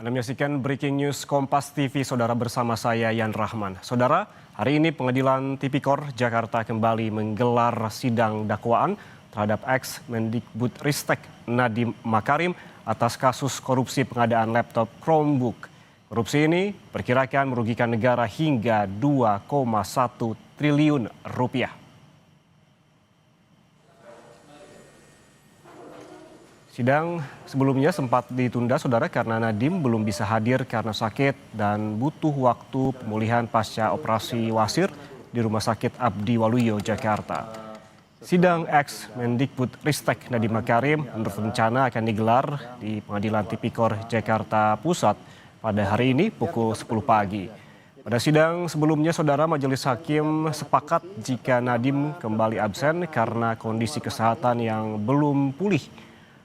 Anda menyaksikan Breaking News Kompas TV, Saudara, bersama saya Yan Rahman. Saudara, hari ini Pengadilan Tipikor Jakarta kembali menggelar sidang dakwaan terhadap ex-Mendikbudristek Nadiem Makarim atas kasus korupsi pengadaan laptop Chromebook. Korupsi ini perkirakan merugikan negara hingga 2,1 triliun rupiah. Sidang sebelumnya sempat ditunda, Saudara, karena Nadiem belum bisa hadir karena sakit dan butuh waktu pemulihan pasca operasi wasir di Rumah Sakit Abdi Waluyo, Jakarta. Sidang ex-Mendikbudristek Nadiem Makarim menurut rencana akan digelar di Pengadilan Tipikor Jakarta Pusat pada hari ini pukul 10 pagi. Pada sidang sebelumnya, Saudara, majelis hakim sepakat jika Nadiem kembali absen karena kondisi kesehatan yang belum pulih.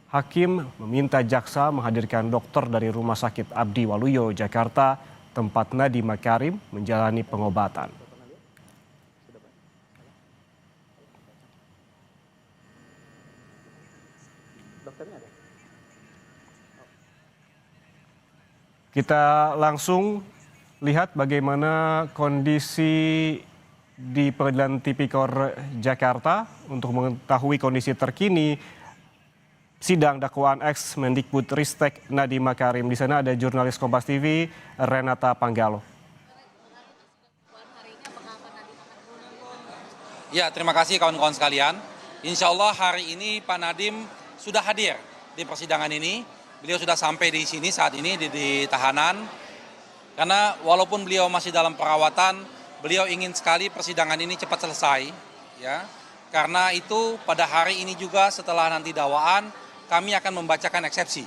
Hakim meminta jaksa menghadirkan dokter dari Rumah Sakit Abdi Waluyo, Jakarta, tempat Nadiem Makarim menjalani pengobatan. Kita langsung lihat bagaimana kondisi di Pengadilan Tipikor Jakarta untuk mengetahui kondisi terkini sidang dakwaan ex-Mendikbudristek Nadiem Makarim. Di sana ada jurnalis Kompas TV Renata Panggalo. Ya, terima kasih kawan-kawan sekalian. Insya Allah hari ini Pak Nadiem sudah hadir di persidangan ini. Beliau sudah sampai di sini saat ini di tahanan. Karena walaupun beliau masih dalam perawatan, beliau ingin sekali persidangan ini cepat selesai. Ya, karena itu pada hari ini juga setelah nanti dakwaan, kami akan membacakan eksepsi.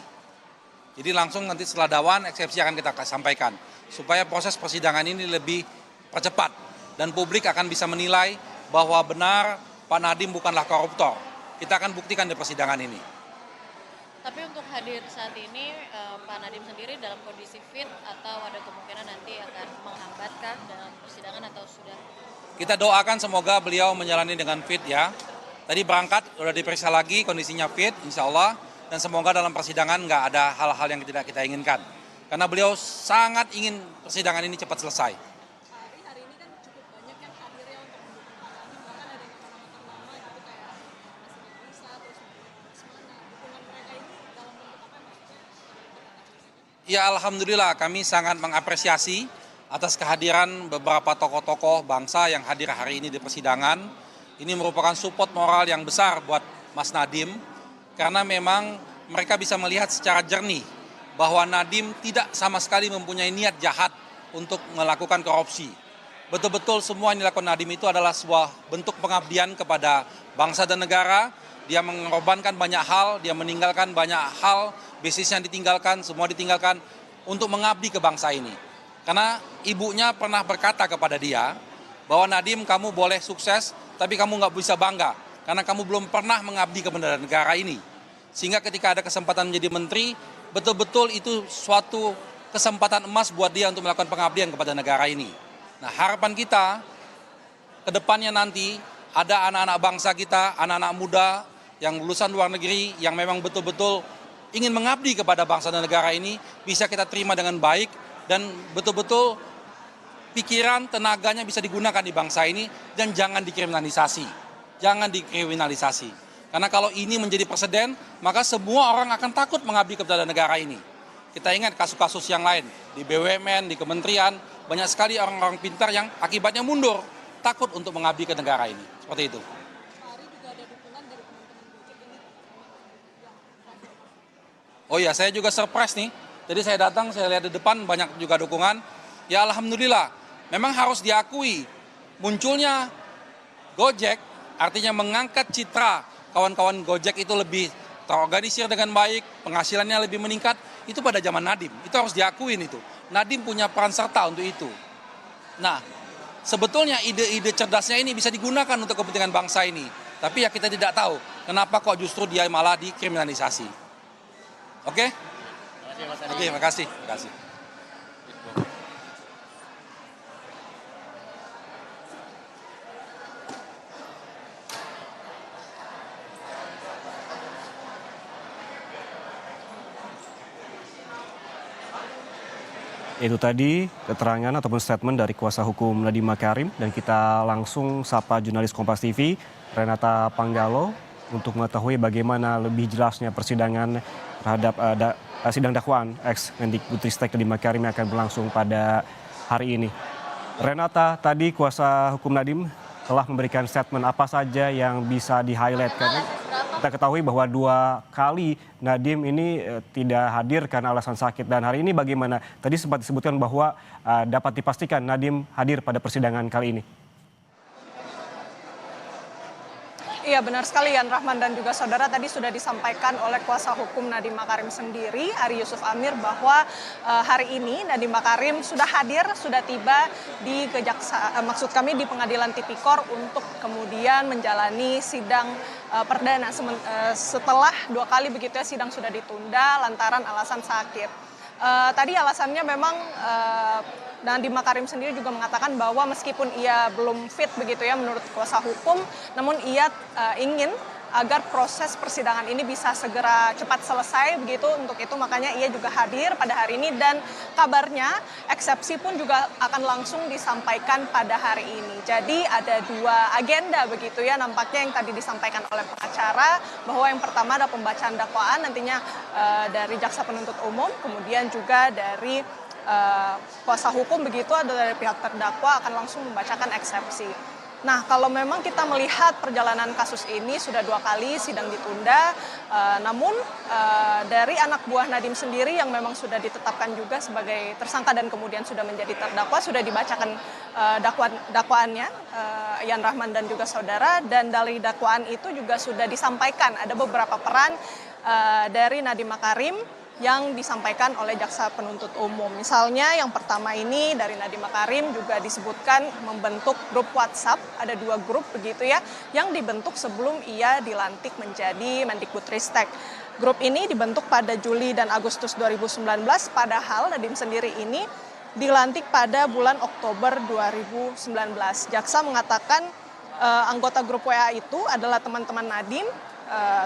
Jadi langsung nanti setelah dakwaan, eksepsi akan kita sampaikan. Supaya proses persidangan ini lebih percepat. Dan publik akan bisa menilai bahwa benar Pak Nadiem bukanlah koruptor. Kita akan buktikan di persidangan ini. Tapi untuk hadir saat ini, Pak Nadiem sendiri dalam kondisi fit atau ada kemungkinan nanti akan menghambatkah dalam persidangan atau sudah? Kita doakan semoga beliau menjalani dengan fit ya. Tadi berangkat, sudah diperiksa lagi, kondisinya fit, insya Allah. Dan semoga dalam persidangan nggak ada hal-hal yang tidak kita inginkan. Karena beliau sangat ingin persidangan ini cepat selesai. Hari ini kan cukup banyak yang hadirnya untuk mendukung Pak Nadiem. Bahkan ada nama-nama ternama gitu kayak Mas Nisa, terus Asmana. Dukungan mereka ini dalam bentuk apa maksudnya? Ya, alhamdulillah kami sangat mengapresiasi atas kehadiran beberapa tokoh-tokoh bangsa yang hadir hari ini di persidangan. Ini merupakan support moral yang besar buat Mas Nadiem, karena memang mereka bisa melihat secara jernih bahwa Nadiem tidak sama sekali mempunyai niat jahat untuk melakukan korupsi. Betul-betul semua yang dilakukan Nadiem itu adalah sebuah bentuk pengabdian kepada bangsa dan negara. Dia mengorbankan banyak hal, dia meninggalkan banyak hal, bisnisnya ditinggalkan, semua ditinggalkan untuk mengabdi ke bangsa ini. Karena ibunya pernah berkata kepada dia bahwa Nadiem, kamu boleh sukses, tapi kamu nggak bisa bangga karena kamu belum pernah mengabdi kepada negara ini. Sehingga ketika ada kesempatan menjadi menteri, betul-betul itu suatu kesempatan emas buat dia untuk melakukan pengabdian kepada negara ini. Nah, harapan kita ke depannya nanti ada anak-anak bangsa kita, anak-anak muda yang lulusan luar negeri yang memang betul-betul ingin mengabdi kepada bangsa dan negara ini bisa kita terima dengan baik dan betul-betul pikiran, tenaganya bisa digunakan di bangsa ini dan jangan dikriminalisasi. Jangan dikriminalisasi. Karena kalau ini menjadi presiden, maka semua orang akan takut mengabdi kepada negara ini. Kita ingat kasus-kasus yang lain, di BUMN, di kementerian, banyak sekali orang-orang pintar yang akibatnya mundur, takut untuk mengabdi ke negara ini. Seperti itu. Oh iya, saya juga surprise nih. Jadi saya datang, saya lihat di depan banyak juga dukungan. Ya alhamdulillah. Memang harus diakui munculnya Gojek artinya mengangkat citra kawan-kawan Gojek itu lebih terorganisir dengan baik, penghasilannya lebih meningkat, itu pada zaman Nadiem. Itu harus diakuin itu. Nadiem punya peran serta untuk itu. Nah, sebetulnya ide-ide cerdasnya ini bisa digunakan untuk kepentingan bangsa ini. Tapi ya kita tidak tahu kenapa kok justru dia malah dikriminalisasi. Oke? Oke, terima kasih. Terima kasih. Itu tadi keterangan ataupun statement dari kuasa hukum Nadiem Makarim, dan kita langsung sapa jurnalis Kompas TV Renata Panggalo untuk mengetahui bagaimana lebih jelasnya persidangan terhadap sidang dakwaan ex Mendikbudristek Nadiem Makarim yang akan berlangsung pada hari ini. Renata, tadi kuasa hukum Nadiem telah memberikan statement apa saja yang bisa di-highlight. Karena kita ketahui bahwa 2 kali Nadiem ini tidak hadir karena alasan sakit. Dan hari ini bagaimana? Tadi sempat disebutkan bahwa dapat dipastikan Nadiem hadir pada persidangan kali ini. Iya benar sekali Yan Rahman dan juga saudara, tadi sudah disampaikan oleh kuasa hukum Nadiem Makarim sendiri, Ari Yusuf Amir, bahwa hari ini Nadiem Makarim sudah hadir, sudah tiba di di Pengadilan Tipikor untuk kemudian menjalani sidang perdana setelah 2 kali begitu ya sidang sudah ditunda lantaran alasan sakit. Tadi alasannya memang Nadiem Makarim sendiri juga mengatakan bahwa meskipun ia belum fit begitu ya menurut kuasa hukum, namun ia ingin agar proses persidangan ini bisa segera cepat selesai begitu. Untuk itu makanya ia juga hadir pada hari ini, dan kabarnya eksepsi pun juga akan langsung disampaikan pada hari ini. Jadi ada 2 agenda begitu ya nampaknya yang tadi disampaikan oleh pengacara, bahwa yang pertama ada pembacaan dakwaan nantinya dari jaksa penuntut umum, kemudian juga dari kuasa hukum begitu, ada dari pihak terdakwa akan langsung membacakan eksepsi. Nah, kalau memang kita melihat perjalanan kasus ini sudah 2 kali sidang ditunda, namun dari anak buah Nadiem sendiri yang memang sudah ditetapkan juga sebagai tersangka dan kemudian sudah menjadi terdakwa, sudah dibacakan dakwaannya, Yan Rahman dan juga saudara, dan dari dakwaan itu juga sudah disampaikan ada beberapa peran dari Nadiem Makarim yang disampaikan oleh jaksa penuntut umum. Misalnya yang pertama ini dari Nadiem Makarim juga disebutkan membentuk grup WhatsApp, ada 2 grup begitu ya, yang dibentuk sebelum ia dilantik menjadi Mendikbudristek. Grup ini dibentuk pada Juli dan Agustus 2019, padahal Nadiem sendiri ini dilantik pada bulan Oktober 2019. Jaksa mengatakan anggota grup WA itu adalah teman-teman Nadiem,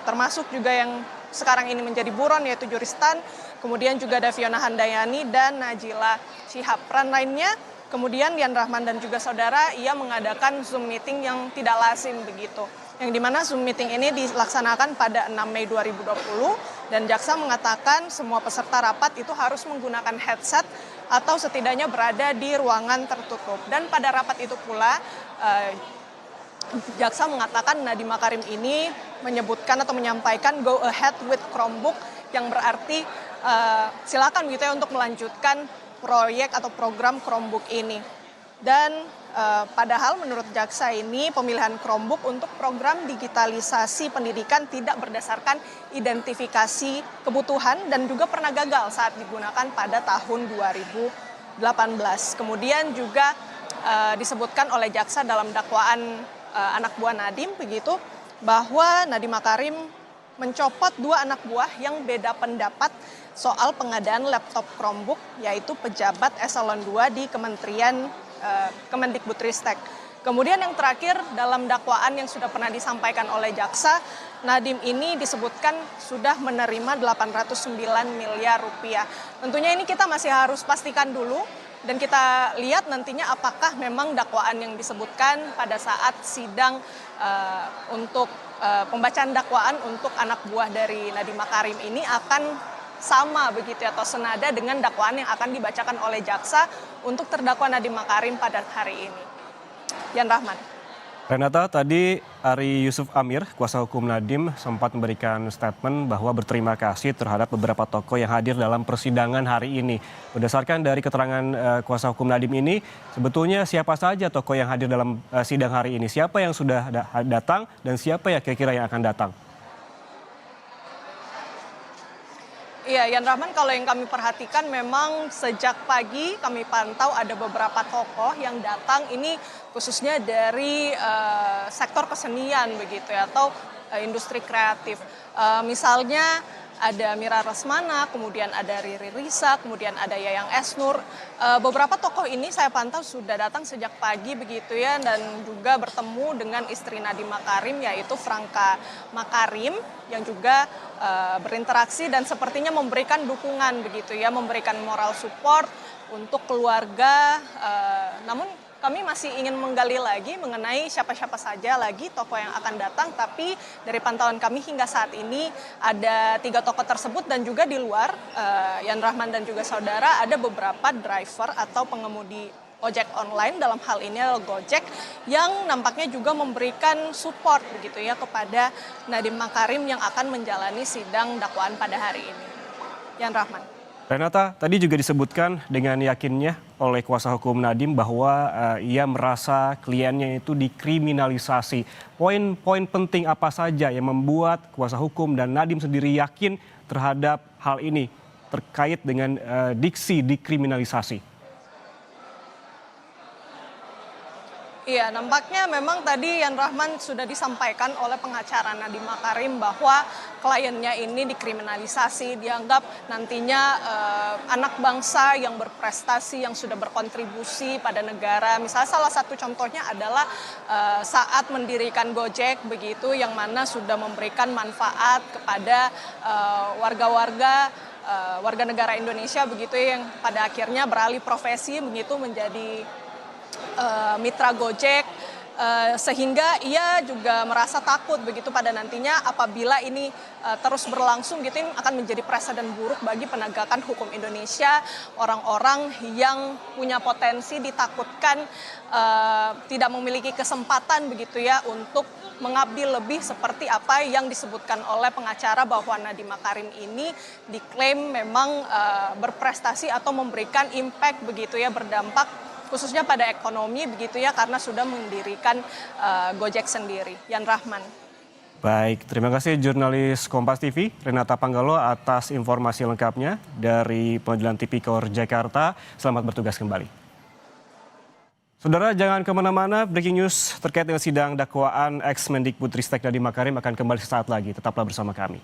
termasuk juga yang sekarang ini menjadi buron yaitu Juristan, kemudian juga ada Fiona Handayani dan Najila Shihab. Peran lainnya kemudian Yan Rahman dan juga saudara, ia mengadakan Zoom meeting yang tidak lazim begitu, yang dimana Zoom meeting ini dilaksanakan pada 6 Mei 2020, dan jaksa mengatakan semua peserta rapat itu harus menggunakan headset atau setidaknya berada di ruangan tertutup. Dan pada rapat itu pula jaksa mengatakan Nadiem Makarim ini menyebutkan atau menyampaikan go ahead with Chromebook, yang berarti silakan gitu ya untuk melanjutkan proyek atau program Chromebook ini. Dan padahal menurut jaksa ini pemilihan Chromebook untuk program digitalisasi pendidikan tidak berdasarkan identifikasi kebutuhan dan juga pernah gagal saat digunakan pada tahun 2018. Kemudian juga disebutkan oleh jaksa dalam dakwaan anak buah Nadiem begitu, bahwa Nadiem Makarim mencopot 2 anak buah yang beda pendapat soal pengadaan laptop Chromebook, yaitu pejabat eselon 2 di Kementerian Kemendikbudristek. Kemudian yang terakhir dalam dakwaan yang sudah pernah disampaikan oleh jaksa, Nadiem ini disebutkan sudah menerima 809 miliar rupiah. Tentunya ini kita masih harus pastikan dulu, dan kita lihat nantinya apakah memang dakwaan yang disebutkan pada saat sidang untuk pembacaan dakwaan untuk anak buah dari Nadiem Makarim ini akan sama begitu atau senada dengan dakwaan yang akan dibacakan oleh jaksa untuk terdakwa Nadiem Makarim pada hari ini. Yan Rahman. Renata, tadi Ari Yusuf Amir, kuasa hukum Nadiem, sempat memberikan statement bahwa berterima kasih terhadap beberapa tokoh yang hadir dalam persidangan hari ini. Berdasarkan dari keterangan kuasa hukum Nadiem ini, sebetulnya siapa saja tokoh yang hadir dalam sidang hari ini? Siapa yang sudah datang dan siapa ya kira-kira yang akan datang? Iya, Yan Rahman, kalau yang kami perhatikan memang sejak pagi kami pantau ada beberapa tokoh yang datang, ini khususnya dari sektor kesenian begitu ya, atau industri kreatif. Misalnya ada Mira Lesmana, kemudian ada Riri Risa, kemudian ada Yayang Esnur. Beberapa tokoh ini saya pantau sudah datang sejak pagi begitu ya, dan juga bertemu dengan istri Nadiem Makarim yaitu Franka Makarim, yang juga berinteraksi dan sepertinya memberikan dukungan begitu ya, memberikan moral support untuk keluarga. Namun kami masih ingin menggali lagi mengenai siapa-siapa saja lagi tokoh yang akan datang, tapi dari pantauan kami hingga saat ini ada 3 tokoh tersebut dan juga di luar Yan Rahman dan juga saudara ada beberapa driver atau pengemudi ojek online, dalam hal ini adalah Gojek, yang nampaknya juga memberikan support begitu ya kepada Nadiem Makarim yang akan menjalani sidang dakwaan pada hari ini. Yan Rahman. Renata, tadi juga disebutkan dengan yakinnya oleh kuasa hukum Nadiem bahwa ia merasa kliennya itu dikriminalisasi. Poin-poin penting apa saja yang membuat kuasa hukum dan Nadiem sendiri yakin terhadap hal ini terkait dengan diksi dikriminalisasi? Iya, nampaknya memang tadi Yan Rahman sudah disampaikan oleh pengacara Nadiem Makarim bahwa kliennya ini dikriminalisasi, dianggap nantinya anak bangsa yang berprestasi, yang sudah berkontribusi pada negara. Misalnya salah satu contohnya adalah saat mendirikan Gojek begitu, yang mana sudah memberikan manfaat kepada warga-warga warga negara Indonesia begitu yang pada akhirnya beralih profesi begitu menjadi mitra Gojek, sehingga ia juga merasa takut begitu pada nantinya apabila ini terus berlangsung gitu, ini akan menjadi presiden buruk bagi penegakan hukum Indonesia. Orang-orang yang punya potensi ditakutkan tidak memiliki kesempatan begitu ya untuk mengabdi lebih, seperti apa yang disebutkan oleh pengacara bahwa Nadiem Makarim ini diklaim memang berprestasi atau memberikan impact begitu ya, berdampak khususnya pada ekonomi begitu ya, karena sudah mendirikan Gojek sendiri. Yan Rahman. Baik, terima kasih jurnalis Kompas TV Renata Panggalo atas informasi lengkapnya dari Pengadilan Tipikor Jakarta. Selamat bertugas kembali. Saudara, jangan kemana-mana, breaking news terkait dengan sidang dakwaan ex-Mendikbudristek Nadiem Makarim akan kembali sesaat lagi. Tetaplah bersama kami.